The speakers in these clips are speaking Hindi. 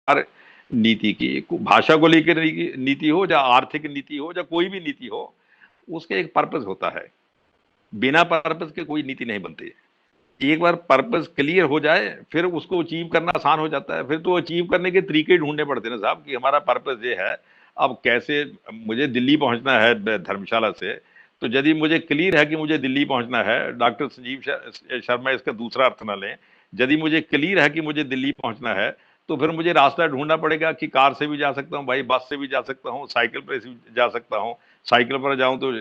नीति की, भाषा को लेकर नीति हो या आर्थिक नीति हो या कोई भी नीति हो, उसके एक पर्पस होता है। बिना पर्पस के कोई नीति नहीं बनती। एक बार पर्पस क्लियर हो जाए फिर उसको अचीव करना आसान हो जाता है। फिर तो अचीव करने के तरीके ढूंढने पड़ते हैं ना साहब, कि हमारा पर्पस ये है, अब कैसे मुझे दिल्ली पहुंचना है धर्मशाला से, तो यदि मुझे क्लियर है कि मुझे दिल्ली पहुंचना है, डॉक्टर संजीव शर्मा इसका दूसरा अर्थ ना लें, यदि मुझे क्लियर है कि मुझे दिल्ली पहुंचना है, तो फिर मुझे रास्ता ढूंढना पड़ेगा कि कार से भी जा सकता हूँ भाई, बस से भी जा सकता हूँ, साइकिल पर भी जा सकता हूँ। साइकिल पर जाऊं तो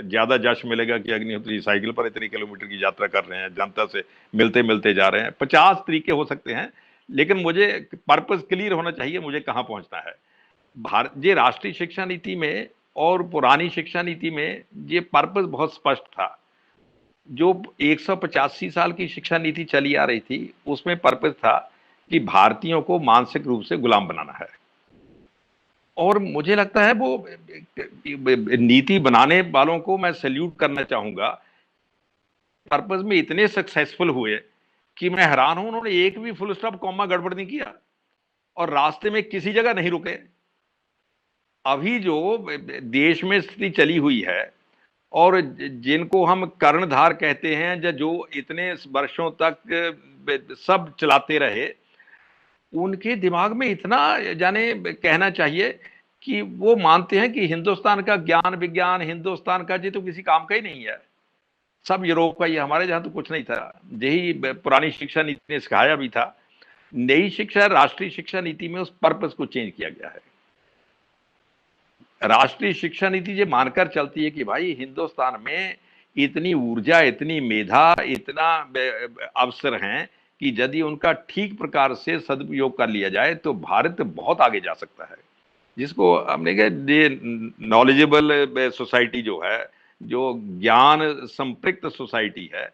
ज्यादा जश मिलेगा कि अग्निहोत्री साइकिल पर इतनी किलोमीटर की यात्रा कर रहे हैं, जनता से मिलते मिलते जा रहे हैं। 50 तरीके हो सकते हैं, लेकिन मुझे पर्पस क्लियर होना चाहिए, मुझे कहां पहुंचना है। भारत ये राष्ट्रीय शिक्षा नीति में और पुरानी शिक्षा नीति में ये पर्पस बहुत स्पष्ट था। जो 185 साल की शिक्षा नीति चली आ रही थी, उसमें पर्पस था कि भारतीयों को मानसिक रूप से गुलाम बनाना है। और मुझे लगता है वो नीति बनाने वालों को मैं सैल्यूट करना चाहूंगा, पर्पस में इतने सक्सेसफुल हुए कि मैं हैरान हूं, उन्होंने एक भी फुल स्टॉप कॉमा गड़बड़ नहीं किया और रास्ते में किसी जगह नहीं रुके। अभी जो देश में स्थिति चली हुई है और जिनको हम कर्णधार कहते हैं, या जो इतने वर्षों तक सब चलाते रहे, उनके दिमाग में इतना जाने कहना चाहिए कि वो मानते हैं कि हिंदुस्तान का ज्ञान विज्ञान, हिंदुस्तान का जी तो किसी काम का ही नहीं है, सब यूरोप का ही। हमारे जहां तो कुछ नहीं था। यही पुरानी शिक्षा नीति ने सिखाया भी था। नई शिक्षा राष्ट्रीय शिक्षा नीति में उस पर्पस को चेंज किया गया है। राष्ट्रीय शिक्षा नीति ये मानकर चलती है कि भाई हिंदुस्तान में इतनी ऊर्जा, इतनी मेधा, इतना अवसर हैं कि यदि उनका ठीक प्रकार से सदुपयोग कर लिया जाए तो भारत बहुत आगे जा सकता है। जिसको हमने कहा ये नॉलेजेबल सोसाइटी जो है, जो ज्ञान संपृक्त सोसाइटी है,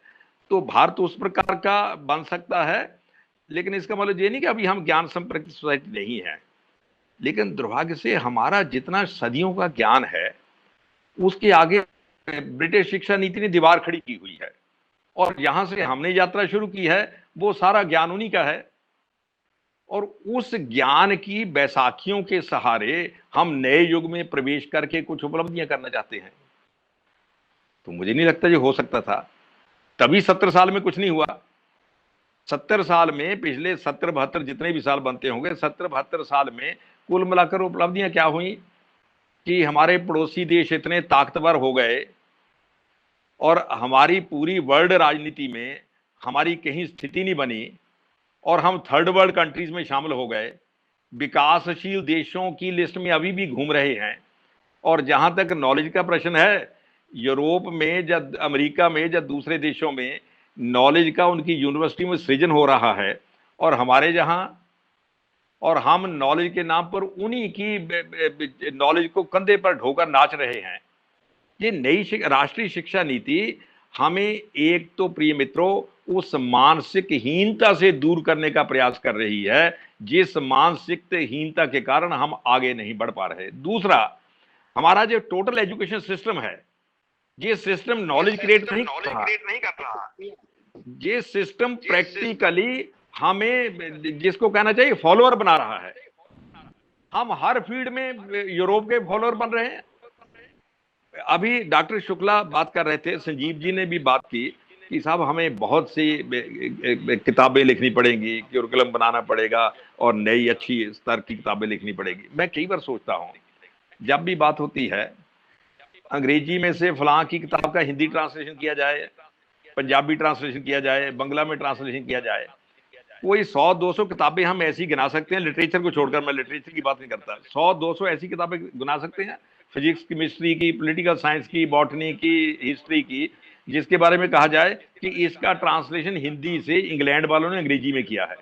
तो भारत उस प्रकार का बन सकता है। लेकिन इसका मतलब ये नहीं कि अभी हम ज्ञान संपृक्त सोसाइटी नहीं है, लेकिन दुर्भाग्य से हमारा जितना सदियों का ज्ञान है उसके आगे ब्रिटिश शिक्षा नीति ने दीवार खड़ी की हुई है। और यहां से हमने यात्रा शुरू की है, वो सारा ज्ञान उन्हीं का है। और उस ज्ञान की बैसाखियों के सहारे हम नए युग में प्रवेश करके कुछ उपलब्धियां करना चाहते हैं। तो मुझे नहीं लगता ये हो सकता था। तभी 70 साल में कुछ नहीं हुआ। 70 साल में, पिछले 70-72 जितने भी साल बनते होंगे, 70-72 साल में कुल मिलाकर उपलब्धियां क्या हुई कि हमारे पड़ोसी देश इतने ताकतवर हो गए और हमारी पूरी वर्ल्ड राजनीति में हमारी कहीं स्थिति नहीं बनी और हम थर्ड वर्ल्ड कंट्रीज में शामिल हो गए, विकासशील देशों की लिस्ट में अभी भी घूम रहे हैं। और जहां तक नॉलेज का प्रश्न है, यूरोप में या अमेरिका में या दूसरे देशों में नॉलेज का उनकी यूनिवर्सिटी में सृजन हो रहा है, और हमारे जहां, और हम नॉलेज के नाम पर उन्हीं की नॉलेज को कंधे पर ढोकर नाच रहे हैं। ये नई राष्ट्रीय शिक्षा नीति हमें एक तो प्रिय मित्रों उस मानसिक हीनता से दूर करने का प्रयास कर रही है जिस मानसिक हीनता के कारण हम आगे नहीं बढ़ पा रहे। दूसरा, हमारा जो टोटल एजुकेशन सिस्टम है, ये सिस्टम नॉलेज क्रिएट नहीं कर रहा। ये सिस्टम प्रैक्टिकली हमें, जिसको कहना चाहिए, फॉलोअर बना रहा है। हम हर फील्ड में यूरोप के फॉलोअर बन रहे हैं। अभी डॉक्टर शुक्ला बात कर रहे थे, संजीव जी ने भी बात की कि साहब हमें बहुत सी किताबें लिखनी पड़ेंगी, करिकुलम बनाना पड़ेगा और नई अच्छी स्तर की किताबें लिखनी पड़ेगी। मैं कई बार सोचता हूं, जब भी बात होती है अंग्रेजी में से फलां की किताब का हिंदी ट्रांसलेशन किया जाए, पंजाबी ट्रांसलेशन किया जाए, बंगला में ट्रांसलेशन किया जाए, कोई 100-200 किताबें हम ऐसी गिना सकते हैं, लिटरेचर को छोड़कर, मैं लिटरेचर की बात नहीं करता, 100-200 ऐसी किताबें गिना सकते हैं, फिजिक्स, केमिस्ट्री की, पॉलिटिकल साइंस की, बॉटनी की, हिस्ट्री की, जिसके बारे में कहा जाए कि इसका ट्रांसलेशन हिंदी से इंग्लैंड वालों ने अंग्रेजी में किया है।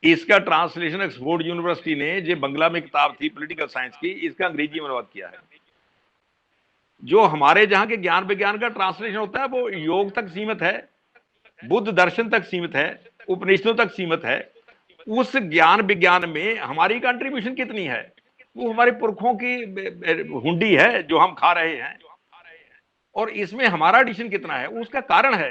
इसका ट्रांसलेशन ऑक्सफोर्ड यूनिवर्सिटी ने, जो बंगला में किताब थी पॉलिटिकल साइंस की, इसका अंग्रेजी में अनुवाद किया है। जो हमारे जहां के ज्ञान विज्ञान का ट्रांसलेशन होता है वो योग तक सीमित है, बुद्ध दर्शन तक सीमित है, उपनिषदों तक सीमित है। उस ज्ञान विज्ञान में हमारी कंट्रीब्यूशन कितनी है? वो हमारे पुरखों की हुंडी है जो हम खा रहे हैं। और इसमें हमारा एडिशन कितना है? उसका कारण है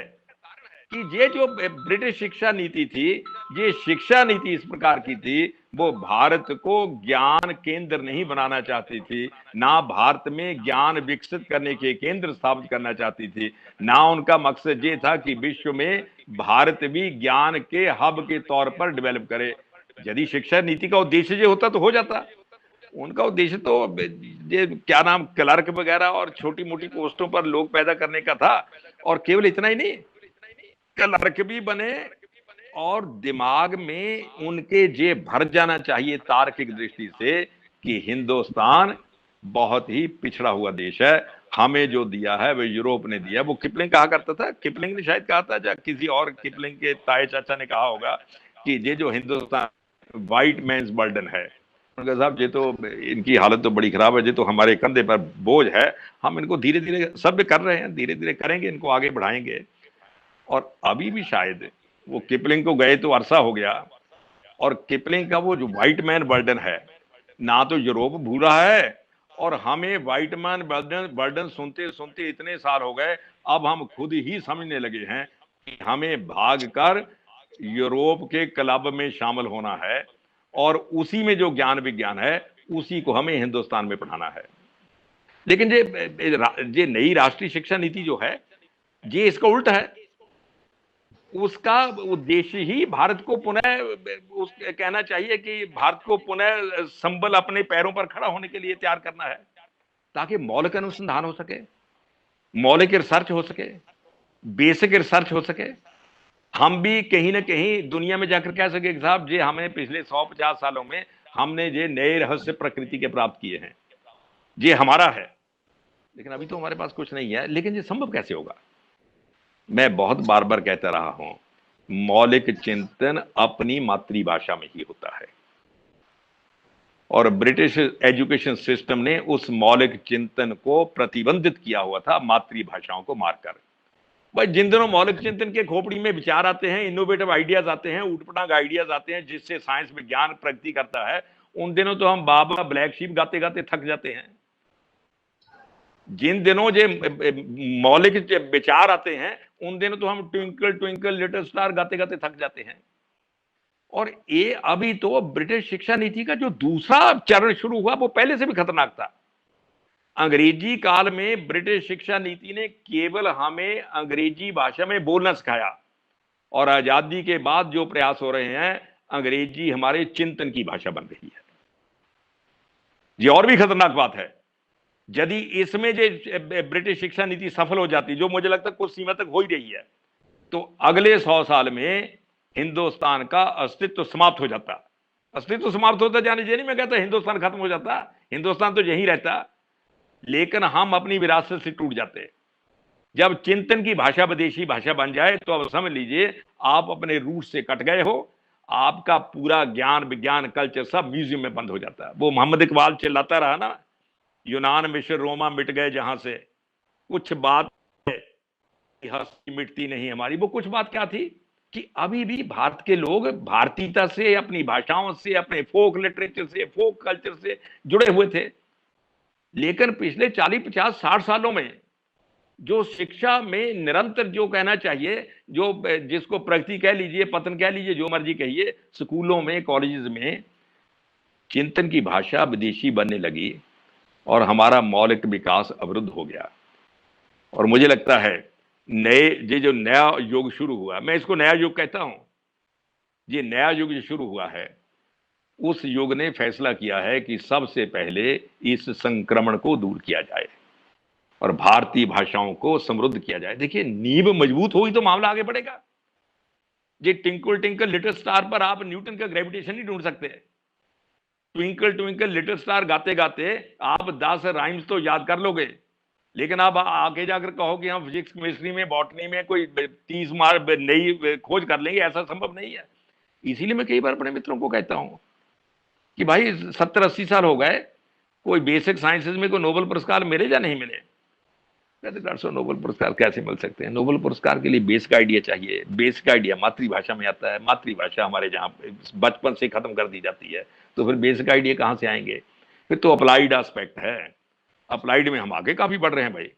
कि ये जो ब्रिटिश शिक्षा नीति थी, ये शिक्षा नीति इस प्रकार की थी वो भारत को ज्ञान केंद्र नहीं बनाना चाहती थी, ना भारत में ज्ञान विकसित करने के केंद्र स्थापित करना चाहती थी, ना उनका मकसद ये था कि विश्व में भारत भी ज्ञान के हब के तौर पर डेवलप करे। यदि शिक्षा नीति का उद्देश्य ये होता तो हो जाता। उनका उद्देश्य तो ये क्या नाम क्लर्क वगैरह और छोटी मोटी पोस्टों पर लोग पैदा करने का था। और केवल इतना ही नहीं, क्लर्क भी बने और दिमाग में उनके ये भर जाना चाहिए तार्किक दृष्टि से कि हिंदुस्तान बहुत ही पिछड़ा हुआ देश है, हमें जो दिया है वो यूरोप ने दिया। वो किपलिंग कहा करता था, किपलिंग ने शायद कहा था या किसी और किपलिंग के ताए चाचा ने कहा होगा कि ये जो हिंदुस्तान व्हाइट मैन्स बर्डन है। उनका साहब ये तो इनकी हालत तो बड़ी खराब है, ये तो हमारे कंधे पर बोझ है, हम इनको धीरे धीरे सब कर रहे हैं, धीरे धीरे करेंगे, इनको आगे बढ़ाएंगे। और अभी भी शायद वो किपलिंग को गए तो अरसा हो गया, और किपलिंग का वो जो व्हाइट मैन बर्डन है, ना तो यूरोप भूल रहा है, और हमें व्हाइट मैन बर्डन सुनते सुनते इतने साल हो गए, अब हम खुद ही समझने लगे हैं कि हमें भागकर यूरोप के क्लब में शामिल होना है, और उसी में जो ज्ञान विज्ञान है उसी को हमें हिंदुस्तान में पढ़ाना है। लेकिन ये नई राष्ट्रीय शिक्षा नीति जो है, ये इसका उल्टा है। उसका उद्देश्य ही भारत को पुनः कहना चाहिए कि भारत को पुनः संबल अपने पैरों पर खड़ा होने के लिए तैयार करना है, ताकि मौलिक अनुसंधान हो सके, मौलिक रिसर्च हो सके, बेसिक रिसर्च हो सके। हम भी कहीं ना कहीं दुनिया में जाकर कह सके साहब जी हमें पिछले 150 सालों में हमने ये नए रहस्य प्रकृति के प्राप्त किए हैं, ये हमारा है। लेकिन अभी तो हमारे पास कुछ नहीं है। लेकिन ये संभव कैसे होगा? मैं बहुत बार बार कहता रहा हूं, मौलिक चिंतन अपनी मातृभाषा में ही होता है, और ब्रिटिश एजुकेशन सिस्टम ने उस मौलिक चिंतन को प्रतिबंधित किया हुआ था मातृभाषाओं को मारकर। भाई जिन दिनों मौलिक चिंतन के खोपड़ी में विचार आते हैं, इनोवेटिव आइडियाज आते हैं, उठपटांग आइडियाज आते हैं जिससे साइंस विज्ञान प्रगति करता है, उन दिनों तो हम बाबा ब्लैक शीप गाते गाते थक जाते हैं। जिन दिनों जो मौलिक विचार आते हैं उन दिनों तो हम ट्विंकल ट्विंकल लिटिल स्टार गाते गाते थक जाते हैं। और ये अभी तो ब्रिटिश शिक्षा नीति का जो दूसरा चरण शुरू हुआ वो पहले से भी खतरनाक था। अंग्रेजी काल में ब्रिटिश शिक्षा नीति ने केवल हमें अंग्रेजी भाषा में बोलना सिखाया, और आजादी के बाद जो प्रयास हो रहे हैं अंग्रेजी हमारे चिंतन की भाषा बन रही है। ये और भी खतरनाक बात है। यदि इसमें जो ब्रिटिश शिक्षा नीति सफल हो जाती, जो मुझे लगता है कुछ सीमा तक हो ही रही है, तो अगले 100 साल में हिंदुस्तान का अस्तित्व समाप्त हो जाता। अस्तित्व समाप्त होता जाने ये नहीं मैं कहता हिंदुस्तान खत्म हो जाता, हिंदुस्तान तो यही रहता, लेकिन हम अपनी विरासत से टूट जाते। जब चिंतन की भाषा विदेशी भाषा बन जाए तो अब समझ लीजिए आप अपने रूट से कट गए हो, आपका पूरा ज्ञान विज्ञान कल्चर सब म्यूजियम में बंद हो जाता है। वो मोहम्मद इकबाल चिल्लाता रहा ना, यूनान मिस्र रोमा मिट गए जहां से, कुछ बात हस्ती मिटती नहीं हमारी। वो कुछ बात क्या थी कि अभी भी भारत के लोग भारतीयता से, अपनी भाषाओं से, अपने फोक लिटरेचर से, फोक कल्चर से जुड़े हुए थे। लेकिन पिछले 40 50 60 सालों में जो शिक्षा में निरंतर जो कहना चाहिए, जो जिसको प्रगति कह लीजिए, पतन कह लीजिए, जो मर्जी कहिए, स्कूलों में कॉलेजेस में चिंतन की भाषा विदेशी बनने लगी और हमारा मौलिक विकास अवरुद्ध हो गया। और मुझे लगता है ये जो नया युग शुरू हुआ, मैं इसको नया युग कहता हूं, ये नया युग जो शुरू हुआ है उस युग ने फैसला किया है कि सबसे पहले इस संक्रमण को दूर किया जाए और भारतीय भाषाओं को समृद्ध किया जाए। देखिए नींव मजबूत होगी तो मामला आगे बढ़ेगा। ये टिंकल टिंकल लिटिल स्टार पर आप न्यूटन का ग्रेविटेशन नहीं ढूंढ सकते। ट्विंकल ट्विंकल लिटिल स्टार गाते गाते आप 10 राइम्स तो याद कर लोगे, लेकिन आप आगे जाकर कहो कि हम फिजिक्स केमिस्ट्री में बॉटनी में कोई 30 मार्क नई खोज कर लेंगे, ऐसा संभव नहीं है। इसीलिए मैं कई बार अपने मित्रों को कहता हूं कि भाई 70-80 साल हो गए, कोई बेसिक साइंसेज में कोई नोबेल पुरस्कार मिले या नहीं मिले? कहते डॉक्टर साहब नोबेल पुरस्कार कैसे मिल सकते हैं? नोबेल पुरस्कार के लिए बेसिक आइडिया चाहिए। बेसिक आइडिया मातृभाषा में आता है, मातृभाषा हमारे जहाँ बचपन से खत्म कर दी जाती है, तो फिर बेसिक आइडिया कहाँ से आएंगे? फिर तो अप्लाइड एस्पेक्ट है, अप्लाइड में हम आगे काफी बढ़ रहे हैं भाई,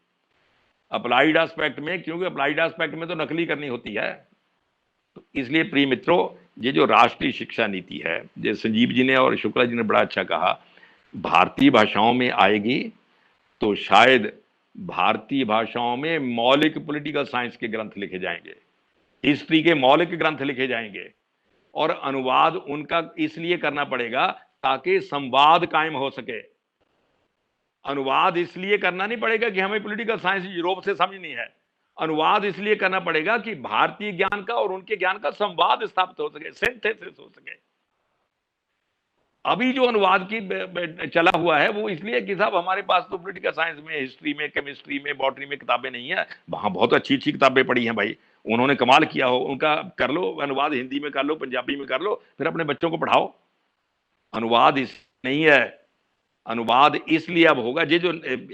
अप्लाइड एस्पेक्ट में, क्योंकि अप्लाइड एस्पेक्ट में तो नकली करनी होती है। तो इसलिए प्रिय मित्रों, ये जो राष्ट्रीय शिक्षा नीति है, जो संजीव जी ने और शुक्ला जी ने बड़ा अच्छा कहा, भारतीय भाषाओं में आएगी तो शायद भारतीय भाषाओं में मौलिक पॉलिटिकल साइंस के ग्रंथ लिखे जाएंगे, हिस्ट्री के मौलिक ग्रंथ लिखे जाएंगे, और अनुवाद उनका इसलिए करना पड़ेगा ताकि संवाद कायम हो सके। अनुवाद इसलिए करना नहीं पड़ेगा कि हमें पॉलिटिकल साइंस यूरोप से समझनी है, अनुवाद इसलिए करना पड़ेगा कि भारतीय ज्ञान का और उनके ज्ञान का संवाद स्थापित हो सके, सिंथेसिस हो सके। अभी जो अनुवाद की चला हुआ है वो इसलिए कि साहब हमारे पास तो पॉलिटिकल साइंस में, हिस्ट्री में, केमिस्ट्री में, बॉटनी में किताबें नहीं है, वहां बहुत अच्छी अच्छी किताबें पढ़ी हैं भाई, उन्होंने कमाल किया हो, उनका कर लो अनुवाद, हिंदी में कर लो, पंजाबी में कर लो, फिर अपने बच्चों को पढ़ाओ। अनुवाद इस नहीं है, अनुवाद इसलिए अब होगा। ये जो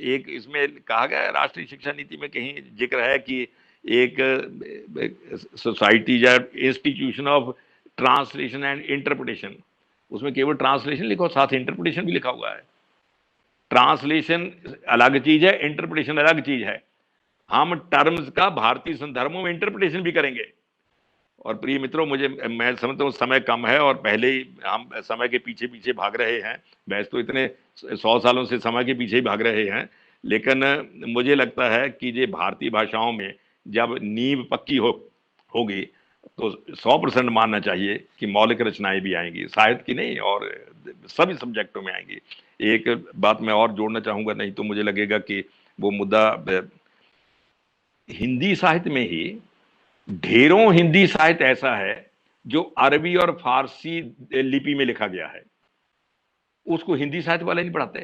एक इसमें कहा गया है राष्ट्रीय शिक्षा नीति में, कहीं जिक्र है कि एक सोसाइटी या institution of translation and interpretation, उसमें केवल ट्रांसलेशन लिखो, साथ इंटरप्रिटेशन भी लिखा हुआ है। ट्रांसलेशन अलग चीज है, इंटरप्रिटेशन अलग चीज है। हम टर्म्स का भारतीय संदर्भों में इंटरप्रिटेशन भी करेंगे। और प्रिय मित्रों, मैं समझता हूँ समय कम है और पहले ही हम समय के पीछे पीछे भाग रहे हैं। वैसे तो इतने 100 सालों से समय के पीछे ही भाग रहे हैं, लेकिन मुझे लगता है कि ये भारतीय भाषाओं में जब नींव पक्की होगी तो 100% मानना चाहिए कि मौलिक रचनाएं भी आएंगी, साहित्य की नहीं और सभी सब्जेक्टों में आएंगी। एक बात मैं और जोड़ना चाहूंगा, नहीं तो मुझे लगेगा कि वो मुद्दा, हिंदी साहित्य में ही ढेरों हिंदी साहित्य ऐसा है जो अरबी और फारसी लिपि में लिखा गया है, उसको हिंदी साहित्य वाले नहीं पढ़ाते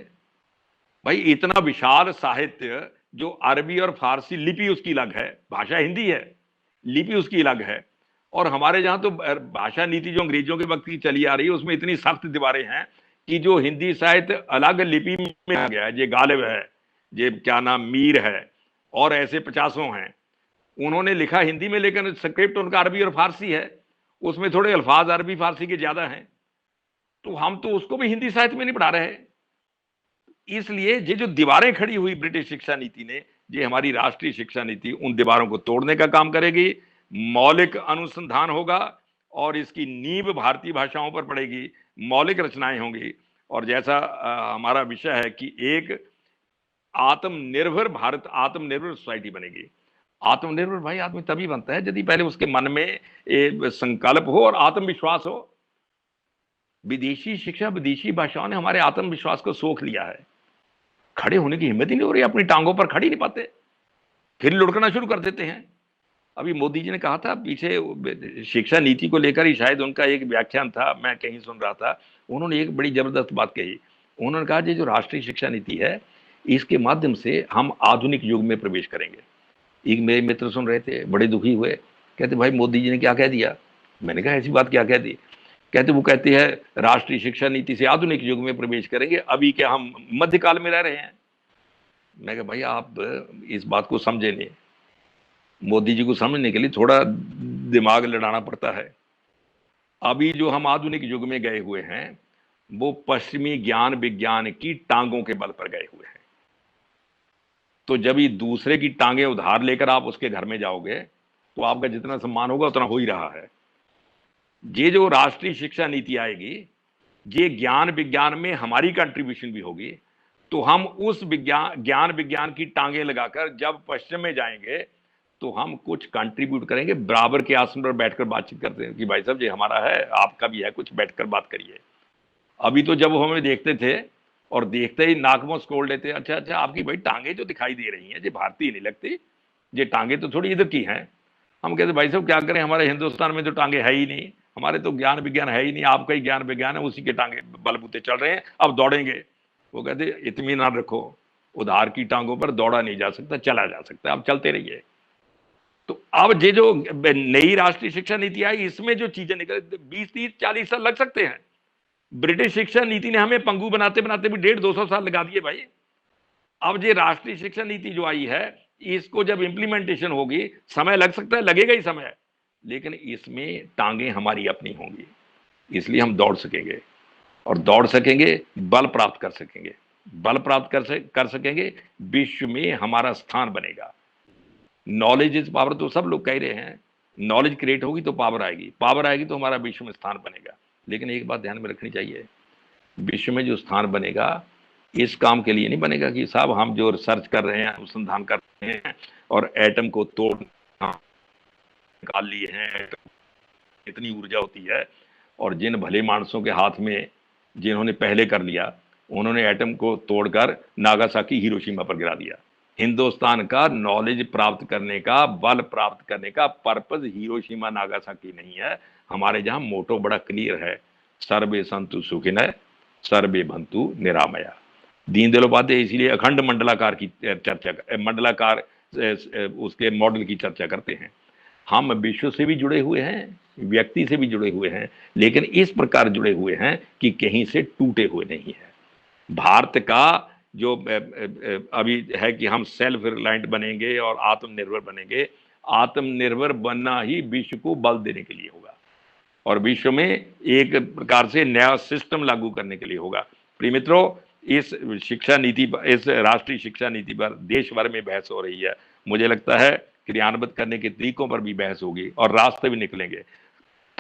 भाई। इतना विशाल साहित्य जो अरबी और फारसी लिपि उसकी अलग है, भाषा हिंदी है, लिपि उसकी अलग है। और हमारे जहां तो भाषा नीति जो अंग्रेजों के वक्त की चली आ रही है उसमें इतनी सख्त दीवारें हैं कि जो हिंदी साहित्य अलग लिपि में आ गया है, ये गालिब है, ये क्या नाम मीर है, और ऐसे 50 हैं, उन्होंने लिखा हिंदी में, लेकिन स्क्रिप्ट उनका अरबी और फारसी है, उसमें थोड़े अल्फाज अरबी फारसी के ज्यादा हैं, तो हम तो उसको भी हिंदी साहित्य में नहीं पढ़ा रहे। इसलिए ये जो दीवारें खड़ी हुई ब्रिटिश शिक्षा नीति ने, ये हमारी राष्ट्रीय शिक्षा नीति उन दीवारों को तोड़ने का काम करेगी। मौलिक अनुसंधान होगा और इसकी नींव भारतीय भाषाओं पर पड़ेगी, मौलिक रचनाएं होंगी। और जैसा हमारा विषय है कि एक आत्मनिर्भर भारत, आत्मनिर्भर सोसाइटी बनेगी। आत्मनिर्भर भाई आदमी तभी बनता है यदि पहले उसके मन में संकल्प हो और आत्मविश्वास हो। विदेशी शिक्षा, विदेशी भाषाओं ने हमारे आत्मविश्वास को सोख लिया है, खड़े होने की हिम्मत ही नहीं हो रही, अपनी टांगों पर खड़ी नहीं पाते, फिर लुढ़कना शुरू कर देते हैं। अभी मोदी जी ने कहा था, पीछे शिक्षा नीति को लेकर ही शायद उनका एक व्याख्यान था, मैं कहीं सुन रहा था, उन्होंने एक बड़ी जबरदस्त बात कही। उन्होंने कहा ये जो राष्ट्रीय शिक्षा नीति है इसके माध्यम से हम आधुनिक युग में प्रवेश करेंगे। एक मेरे मित्र सुन रहे थे, बड़े दुखी हुए, कहते भाई मोदी जी ने क्या कह दिया। मैंने कहा ऐसी बात क्या कह दी। वो कहते हैं राष्ट्रीय शिक्षा नीति से आधुनिक युग में प्रवेश करेंगे, अभी क्या हम मध्यकाल में रह रहे हैं। मैं कहा भाई आप इस बात को समझे नहीं, मोदी जी को समझने के लिए थोड़ा दिमाग लड़ाना पड़ता है। अभी जो हम आधुनिक युग में गए हुए हैं वो पश्चिमी ज्ञान विज्ञान की टांगों के बल पर गए हुए हैं। तो जब ये दूसरे की टांगे उधार लेकर आप उसके घर में जाओगे तो आपका जितना सम्मान होगा उतना हो ही रहा है। ये जो राष्ट्रीय शिक्षा नीति आएगी, ये ज्ञान विज्ञान में हमारी कंट्रीब्यूशन भी होगी। तो हम उस ज्ञान विज्ञान की टांगे लगाकर जब पश्चिम में जाएंगे तो हम कुछ कंट्रीब्यूट करेंगे, बराबर के आसन पर बैठकर बातचीत करते हैं कि भाई साहब ये हमारा है, आपका भी है, कुछ बैठकर बात करिए। अभी तो जब हमें देखते थे और देखते ही नाक मुंह खोल लेते, अच्छा अच्छा आपकी भाई टांगे जो दिखाई दे रही हैं ये भारतीय नहीं लगती, ये टांगे तो थोड़ी इधर की हैं। हम कहते भाई साहब क्या करें, हमारे हिंदुस्तान में तो टांगे है ही नहीं, हमारे तो ज्ञान विज्ञान है ही नहीं, आपका ही ज्ञान विज्ञान है, उसी के टांगे बलबूते चल रहे हैं, अब दौड़ेंगे। वो कहते इत्मीनान रखो, उधार की टांगों पर दौड़ा नहीं जा सकता, चला जा सकता है, आप चलते रहिए। तो अब ये जो नई राष्ट्रीय शिक्षा नीति आई इसमें जो चीजें निकल 20-30-40 साल लग सकते हैं। ब्रिटिश शिक्षा नीति ने हमें पंगु बनाते बनाते भी 150-200 साल लगा दिए भाई। अब ये राष्ट्रीय शिक्षा नीति जो आई है इसको जब इंप्लीमेंटेशन होगी समय लग सकता है, लगेगा ही समय, लेकिन इसमें टांगे हमारी अपनी होंगी, इसलिए हम दौड़ सकेंगे और दौड़ सकेंगे, बल प्राप्त कर सकेंगे, बल प्राप्त कर सकेंगे, विश्व में हमारा स्थान बनेगा। नॉलेज इज पावर तो सब लोग कह रहे हैं, नॉलेज क्रिएट होगी तो पावर आएगी, पावर आएगी तो हमारा विश्व में स्थान बनेगा। लेकिन एक बात ध्यान में रखनी चाहिए, विश्व में जो स्थान बनेगा इस काम के लिए नहीं बनेगा कि साहब हम जो रिसर्च कर रहे हैं, अनुसंधान कर रहे हैं और एटम को तोड़ निकाल लिए हैं, इतनी ऊर्जा होती है, और जिन भले मानसों के हाथ में जिन्होंने पहले कर लिया, उन्होंने एटम को तोड़कर नागासाकी हिरोशिमा पर गिरा दिया। हिंदुस्तान का नॉलेज प्राप्त करने का, बल प्राप्त करने का पर्पज हिरोशिमा नागासाकी नहीं है। हमारे जहां मोटो बड़ा क्लियर है, सर्वे संतु सुखिनः सर्वे भंतु निरामया। दीनदयाल उपाध्याय इसीलिए अखंड मंडलाकार की चर्चा, मंडलाकार उसके मॉडल की चर्चा करते हैं। हम विश्व से भी जुड़े हुए हैं, व्यक्ति से भी जुड़े हुए हैं, लेकिन इस प्रकार जुड़े हुए हैं कि कहीं से टूटे हुए नहीं है। भारत का जो अभी है कि हम सेल्फ रिलायंट बनेंगे और आत्मनिर्भर बनेंगे, आत्मनिर्भर बनना ही विश्व को बल देने के लिए होगा और विश्व में एक प्रकार से नया सिस्टम लागू करने के लिए होगा। प्रिय मित्रों, इस शिक्षा नीति, इस राष्ट्रीय शिक्षा नीति पर देश भर में बहस हो रही है। मुझे लगता है क्रियान्वित करने के तरीकों पर भी बहस होगी और रास्ते भी निकलेंगे।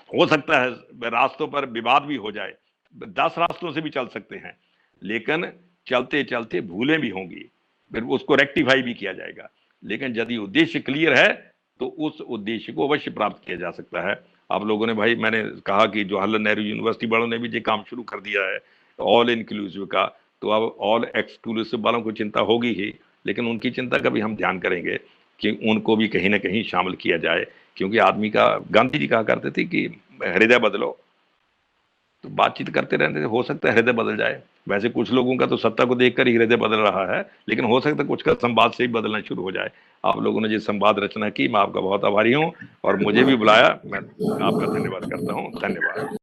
हो सकता है रास्तों पर विवाद भी हो जाए, 10 रास्तों से भी चल सकते हैं, लेकिन चलते चलते भूलें भी होंगी, फिर उसको रेक्टिफाई भी किया जाएगा। लेकिन यदि उद्देश्य क्लियर है तो उस उद्देश्य को अवश्य प्राप्त किया जा सकता है। आप लोगों ने, भाई मैंने कहा कि जवाहरलाल नेहरू यूनिवर्सिटी वालों ने भी ये काम शुरू कर दिया है ऑल इंक्लूसिव का, तो अब ऑल एक्सक्लूसिव वालों को चिंता होगी ही, लेकिन उनकी चिंता का भी हम ध्यान करेंगे कि उनको भी कहीं ना कहीं शामिल किया जाए। क्योंकि आदमी का, गांधी जी कहा करते थे कि हृदय बदलो, तो बातचीत करते रहने से हो सकता है हृदय बदल जाए। वैसे कुछ लोगों का तो सत्ता को देखकर ही हृदय बदल रहा है, लेकिन हो सकता है कुछ का संवाद से ही बदलना शुरू हो जाए। आप लोगों ने जो संवाद रचना की, मैं आपका बहुत आभारी हूं और मुझे भी बुलाया, मैं आपका धन्यवाद करता हूं। धन्यवाद।